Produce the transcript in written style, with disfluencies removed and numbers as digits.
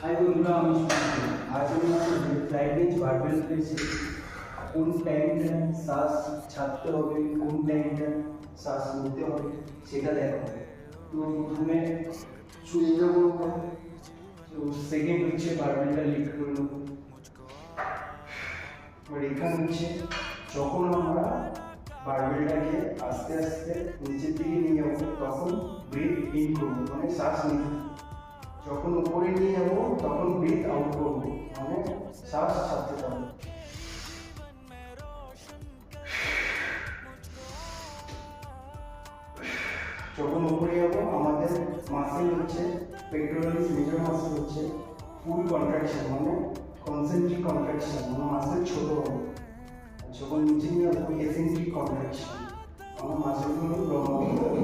High বন্ধুরা, আমি সুমন। আজ আমি আপনাদের ফ্লাইট রেঞ্জ বারবেল পেয়েছি। কোন টাইমটা শ্বাস ছাড়তে হবে, কোন টাইমটা শ্বাস নিতে হবে সেটা দেখাবো। তো প্রথমে শুয়ে যাবো। তো সেকেন্ড হচ্ছে বারবেলটা লিফট করে নেবো। এবার এখানে হচ্ছে যখন আমরা বারবেলটাকে আস্তে আস্তে নিচের দিকে নিয়ে যাবো তখন ব্রিথ ইন করবো, মানে শ্বাস নিতে। যখন উপরে নিয়ে যাবো তখন ব্রিথ আউট করবো, মানে শ্বাস ছাড়তে পারবো। যখন উপরে যাবো আমাদের মাসেল হচ্ছে পেট্রোলিস মেজর মাসেল হচ্ছে ফুল কন্ট্রাকশন, মানে কনসেন্ট্রিক কন্ট্রাকশন, মানে মাসেল ছোট হবে। যখন নিচে নিয়ে যাবো এসেন্ট্রিক কন্ট্রাকশন, আমার মাসেলগুলো লম্বা হবে।